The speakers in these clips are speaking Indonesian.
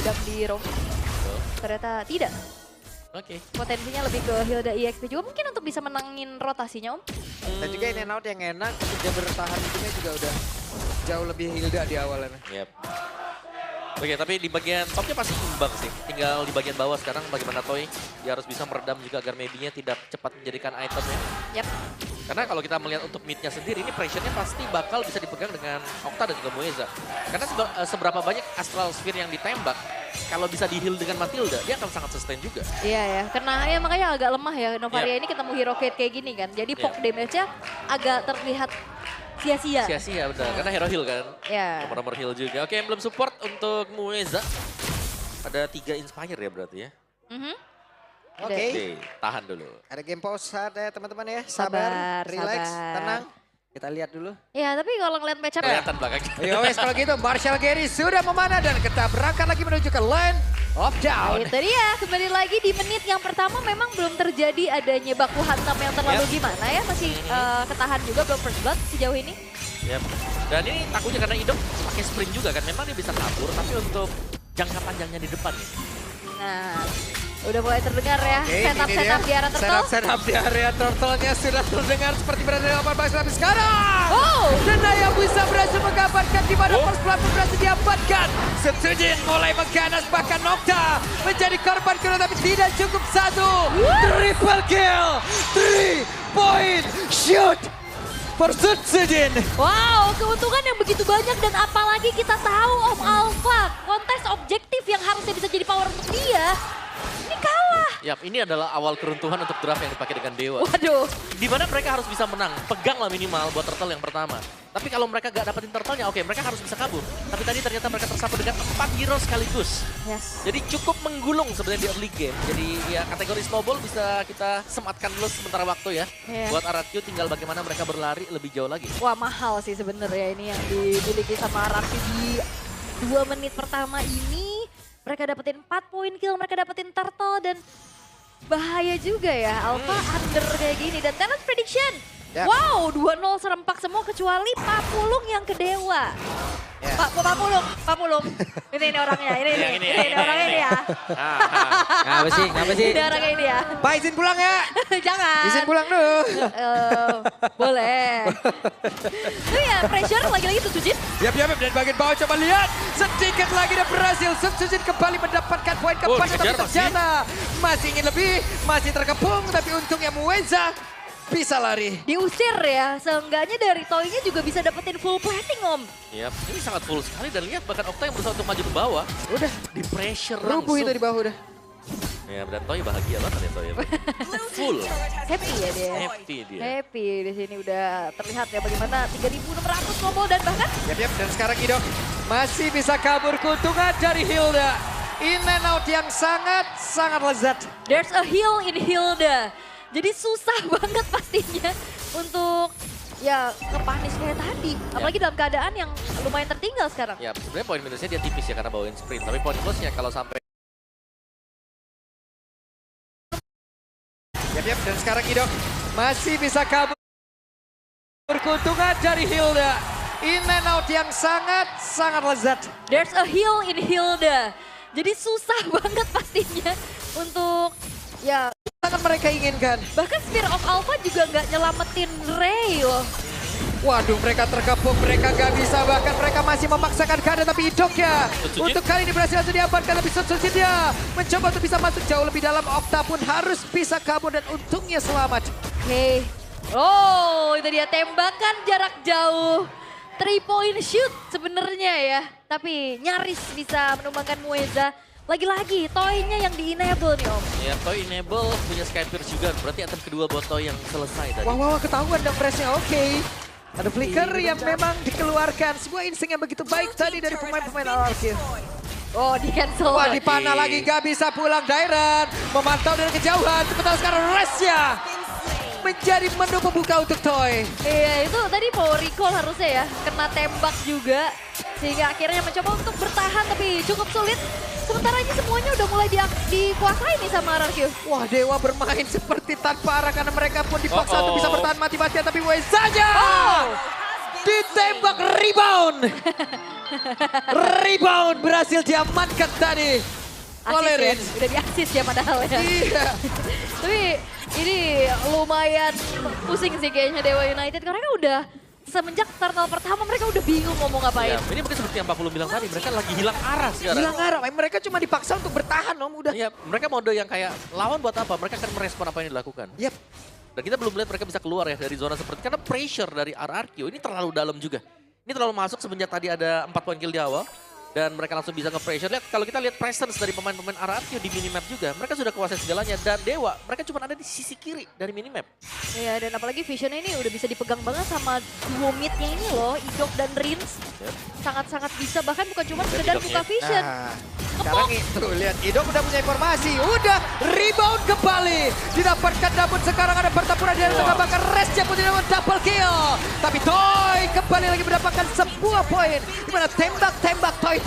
sedang di roam. Ternyata tidak. Oke. Potensinya lebih ke Hilda EXP juga mungkin untuk bisa menangin rotasinya Om. Dan juga in and out yang enak, ketika bertahan itunya juga udah jauh lebih Hilda di awalnya. Yep. Oke, tapi di bagian topnya pasti imbang sih. Tinggal di bagian bawah sekarang bagaimana Toy. Dia harus bisa meredam juga agar maybe-nya tidak cepat menjadikan itemnya. Yap. Karena kalau kita melihat untuk mid-nya sendiri, ini pressure-nya pasti bakal bisa dipegang dengan Okta dan juga Mueza. Karena seberapa banyak Astral Sphere yang ditembak, kalau bisa di-heal dengan Matilda, dia akan sangat sustain juga. Iya ya, karena ya makanya agak lemah ya Novaria ini ketemu hero kayak gini kan. Jadi poke damage-nya agak terlihat sia-sia. Sia-sia benar, karena hero heal kan. Ya. Nomor heal juga. Oke, emblem support untuk Mueza. Ada 3 inspire ya berarti ya. Oke. Tahan dulu. Ada game pause ada teman-teman ya. Sabar, relax, sabar. tenang. Kita lihat dulu. Ya tapi kalau ngeliat matchup ya. Kelihatan belakangnya. Yo wes kalau gitu Marshall Gary sudah memanah dan kita berangkat lagi menuju ke land of down. Itu dia, kembali lagi di menit yang pertama memang belum terjadi adanya baku hantam yang terlalu gimana ya. Masih ketahan juga belum first blood sejauh ini. Yep. Dan ini takutnya karena Idok pakai sprint juga kan. Memang dia bisa kabur, tapi untuk jangka panjangnya di depan nih. Nah, udah mulai terdengar ya setup di arah turtle. Setup di area turtle-nya sudah terdengar seperti berada di 18 tapi sekarang. Oh! Dan Naya bisa berhasil mendapatkan di mana first blood pun berhasil diamankan. Setsujin mulai mengganas bahkan Nocta menjadi korban kedua tapi tidak cukup satu. Triple kill, 3-point shoot. Persujin. Wow, keuntungan yang begitu banyak dan apalagi kita tahu Om Alpha, kontes objektif yang harusnya bisa jadi power untuk dia, ini kalah. Yap, ini adalah awal keruntuhan untuk draft yang dipakai dengan Dewa. Waduh. Di mana mereka harus bisa menang, pegang lah minimal buat turtle yang pertama. Tapi kalau mereka gak dapetin turtle-nya, oke mereka harus bisa kabur. Tapi tadi ternyata mereka tersapu dengan 4 hero sekaligus. Yes. Jadi cukup menggulung sebenarnya di early game. Jadi ya kategori snowball bisa kita sematkan dulu sementara waktu ya. Buat Aratyu tinggal bagaimana mereka berlari lebih jauh lagi. Wah mahal sih sebenarnya ini yang dimiliki sama Aratyu di 2 menit pertama ini. Mereka dapetin 4 poin kill, mereka dapetin turtle dan bahaya juga ya. Alpha under kayak gini dan talent prediction. Wow, 2-0 serempak semua kecuali Papulung yang ke Dewa. Papulung. Ini orangnya, ini orangnya ini ya. Ngapa sih? Ini orangnya ini ya. Pak izin pulang ya. Jangan. Izin pulang dulu. Boleh. Itu ya pressure lagi-lagi Setsujin. Yap, dan bagian bawah coba lihat. Sedikit lagi dan berhasil. Setsujin kembali mendapatkan poin keempat. Tapi ternyata masih ingin lebih, masih terkepung. Tapi untungnya Mueza bisa lari. Diusir ya, seenggaknya dari Toy-nya juga bisa dapetin full plating Om. Yap, ini sangat full sekali dan lihat bahkan Okta yang berusaha untuk maju ke bawah. Udah, Di pressure rubuh itu di bawah udah. Ya, dan Toy bahagia banget ya Toy. Full. Happy ya dia. Happy dia. Happy di sini udah terlihat ya bagaimana 3.600 combo dan bahkan Yap, dan sekarang Idok masih bisa kabur keuntungan dari Hilda. In and out yang sangat lezat. there's a heal in Hilda. Jadi susah banget pastinya untuk ya ngepanis kayak tadi. Apalagi dalam keadaan yang lumayan tertinggal sekarang. Ya, sebenarnya poin minusnya dia tipis ya karena bawain sprint. Tapi poin plusnya kalau sampai Yap, dan sekarang Idok masih bisa kabur keuntungan dari Hilda. In and out yang sangat lezat. There's a heal in Hilda. Jadi susah banget pastinya untuk ya Sangat mereka inginkan. bahkan Spear of Alpha juga nggak nyelamatin Ray loh. Waduh, mereka terkepung, mereka gak bisa, bahkan mereka masih memaksakan keadaan, tapi Idok ya. Untuk kali ini berhasil langsung diamankan, tapi Setsujin dia mencoba untuk bisa masuk jauh lebih dalam. Okta pun harus bisa kabur dan untungnya selamat. Oke. Oh, itu dia tembakan jarak jauh. 3-point shoot sebenarnya ya. Tapi nyaris bisa menumbangkan Mueza. Lagi-lagi Toy-nya yang di-enable nih Om. ya Toy enable punya Sky Pierce juga. Berarti item kedua buat Toy yang selesai tadi. Wah, ketahuan dong pressnya, oke. Ada flicker yang memang dikeluarkan. Sebuah insting yang begitu baik tadi dari pemain-pemain RRQ. Oh, di-cancel. Wah, dipanah lagi, gak bisa pulang Dairan. Memantau dari kejauhan, sementara sekarang Resya menjadi menu pembuka untuk Toy. Iya, itu tadi mau recall harusnya ya. Kena tembak juga. Sehingga akhirnya mencoba untuk bertahan tapi cukup sulit. Sementara ini semuanya udah mulai dikuasai nih sama RRQ. Wah, Dewa bermain seperti tanpa arah karena mereka pun dipaksa untuk bisa bertahan mati-matian. Tapi Wei saja ditembak rebound. Rebound berhasil diamankan tadi oleh Asis ya, Rins. udah di-assist ya padahal ya. Iya. Tapi ini lumayan pusing sih kayaknya Dewa United karena kan udah semenjak turtle pertama mereka udah bingung ngomong Ya, ngapain. ini mungkin seperti yang Pak Pulu bilang tadi, mereka lagi hilang arah sekarang. Hilang arah, mereka cuma dipaksa untuk bertahan Om, udah. Iya, mereka mode yang kayak lawan buat apa? Mereka akan merespon apa yang dilakukan. Yap. Dan kita belum lihat mereka bisa keluar ya dari zona seperti karena pressure dari RRQ ini terlalu dalam juga. Ini terlalu masuk semenjak tadi ada 4 poin kill di awal. Dan mereka langsung bisa nge-pressure. Lihat, kalau kita lihat presence dari pemain-pemain RRQ di minimap juga, mereka sudah kuasai segalanya. Dan Dewa, mereka cuma ada di sisi kiri dari minimap. Iya, dan apalagi visionnya ini udah bisa dipegang banget sama duo mid-nya ini loh, Idok dan Rins. Yep. Sangat-sangat bisa, bahkan bukan cuma sekedar Idoknya. buka vision. Nah, sekarang itu lihat Idok udah punya informasi, udah rebound kembali. Didapatkan namun sekarang ada pertempuran di tengah bahkan Resnya pun tidak double kill. Tapi Toy kembali lagi mendapatkan sebuah poin. Dimana tembak-tembak Toy.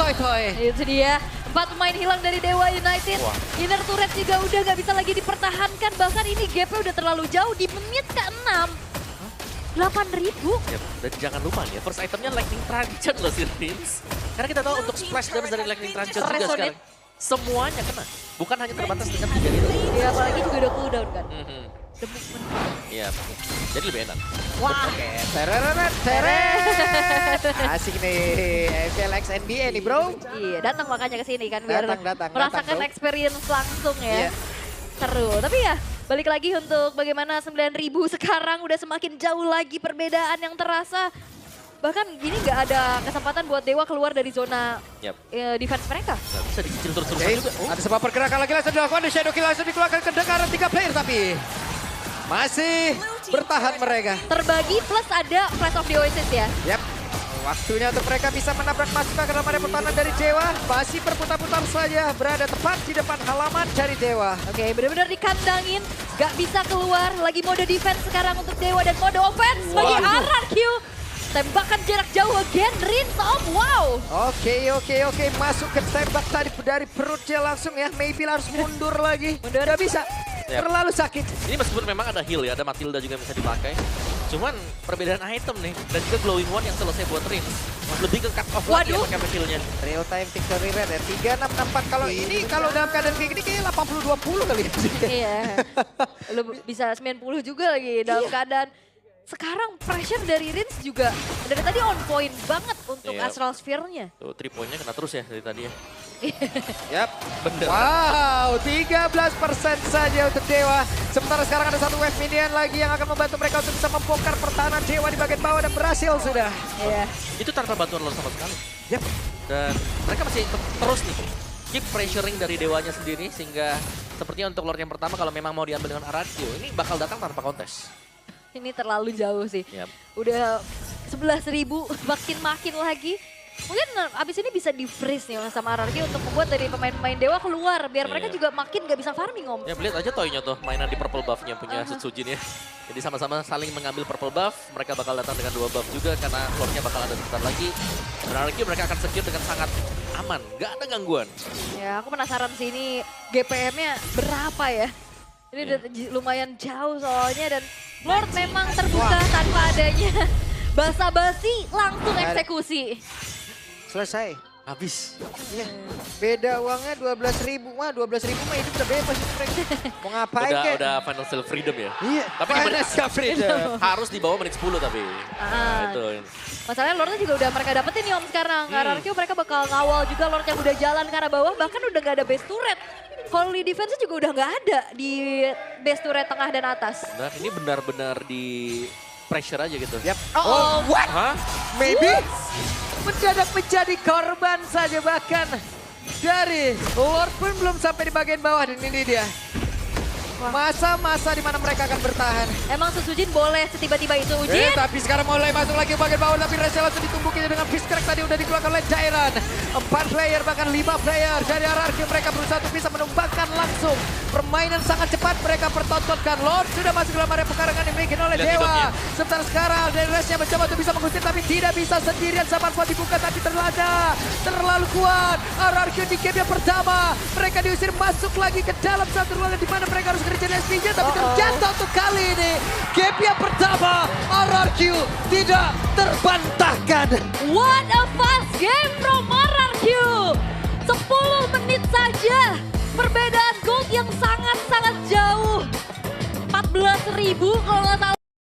Itu dia, 4 pemain hilang dari Dewa United. Wah. Inner turret juga udah gak bisa lagi dipertahankan, bahkan ini gapnya udah terlalu jauh di menit ke-6. 8.000. Yep. Dan jangan lupa nih ya, first itemnya Lightning Truncheon loh si Rins. Karena kita tahu untuk splash damage dari Lightning Truncheon juga Resonate. sekarang. Semuanya kena. Bukan hanya terbatas dengan 3 hero. Ya apalagi juga udah cooldown kan. Mhm. The movement. Iya, jadi lebih enak. Wah, Teret. Asik nih FLX NBA nih bro. iya datang makanya ke sini kan biar Datang, merasakan bro. experience langsung ya. Iya. Seru, tapi ya balik lagi untuk bagaimana 9.000 sekarang udah semakin jauh lagi perbedaan yang terasa. Bahkan gini nggak ada kesempatan buat Dewa keluar dari zona Yap. defense mereka. Nggak bisa dicicil terus-terusan Oke, juga. Oh. ada sebuah pergerakan lagi langsung dilakukan. The Shadow Kill langsung dikeluarkan ke dengaran 3 player tapi masih bertahan mereka. Terbagi plus ada Flash of the Oasis ya. Yap. Waktunya untuk mereka bisa menabrak masuk ke dalam area pertahanan dari Dewa. Masih berputar-putar saja berada tepat di depan halaman dari Dewa. Oke, benar-benar dikandangin, gak bisa keluar. Lagi mode defense sekarang untuk Dewa dan mode offense bagi Waduh. RRQ. Tembakan jarak jauh again, Rins off, wow. Oke. Masuk ke tembak tadi dari perutnya langsung ya. Maybe harus mundur lagi. Nggak bisa. Yap. Terlalu sakit. Ini meskipun memang ada heal ya, ada Matilda juga yang bisa dipakai. Cuman perbedaan item nih, dan juga glowing one yang selesai buat Rins. Lebih ke cut off lagi ya Waduh. pakai healnya. Real time victory rate ya. 3664 kalau ini kalau dalam keadaan kayak gini kayaknya 80-20 kali ya. Iya, lu bisa 90 juga lagi dalam keadaan. Sekarang pressure dari Rins juga dari tadi on point banget untuk Iya. Astral Sphere-nya. Tuh, 3 poinnya kena terus ya dari tadi ya. Yap. Bener. Wow, 13% saja untuk Dewa. Sementara sekarang ada satu wave minion lagi yang akan membantu mereka untuk bisa membongkar pertahanan Dewa di bagian bawah dan berhasil sudah. Iya. Itu tanpa bantuan Lord sama sekali. Yap. Dan mereka masih terus nih, keep pressuring dari Dewanya sendiri. Sehingga sepertinya untuk Lord yang pertama kalau memang mau diambil dengan RRQ, ini bakal datang tanpa kontes. Ini terlalu jauh sih. Yap. Udah 11.000 makin lagi. Mungkin abis ini bisa di-freeze nih sama RRQ untuk membuat dari pemain-pemain Dewa keluar. Biar mereka Iya. juga makin gak bisa farming om. Ya lihat aja Toynya tuh mainan di purple buff-nya punya Sutsujin ya. Jadi sama-sama saling mengambil purple buff. Mereka bakal datang dengan 2 buff juga karena Lord-nya bakal ada sebentar lagi. Dan RRQ mereka akan secure dengan sangat aman. Gak ada gangguan. Ya aku penasaran sih ini GPM-nya berapa ya. Ini udah lumayan jauh soalnya dan Lord memang terbuka tanpa adanya basa-basi langsung eksekusi. Selesai. Habis. Iya. Beda uangnya 12.000. Wah, 12.000 mah hidup udah bebas itu mereka. Mau ngapain kek? Udah financial freedom ya. Iya. Tapi di menit freedom. harus di bawah menit 10 tapi. Nah, itu. Masalahnya Lordnya juga udah mereka dapetin nih om sekarang. RRQ mereka bakal ngawal juga Lord yang udah jalan ke arah bawah. Bahkan udah gak ada base turret. Kalau di defense juga udah gak ada di base turret tengah dan atas. Dan ini benar-benar di pressure aja gitu. Yap. Oh, what? Hah? Maybe mendadak menjadi korban saja bahkan dari Lord pun belum sampai di bagian bawah dan ini dia. Masa-masa di mana mereka akan bertahan. Emang Susujin boleh setiba-tiba itu Ujin? Tapi sekarang mulai masuk lagi ke bagian bawah tapi Resel langsung ditumbukinya dengan Fiskrak tadi udah dikeluarkan oleh Jairan. 4 player bahkan 5 player dari RRQ. Mereka berusaha untuk bisa menumbangkan langsung. Permainan sangat cepat mereka pertontonkan. Lord sudah masuk dalam area pekarangan dimiliki oleh Lihat Dewa. hidupnya. Sebentar sekarang dari Resnya mencoba untuk bisa mengusir tapi tidak bisa sendirian. Samarfon dibuka tapi terlalu kuat. RRQ di game yang pertama. Mereka diusir masuk lagi ke dalam satu ruangan di mana mereka harus kerja SP-nya tapi ternyata untuk kali ini game yang pertama RRQ tidak terbantahkan. What a fast game from RRQ. 10 menit saja. Perbedaan gold yang sangat-sangat jauh. 14.000 kalau nggak salah.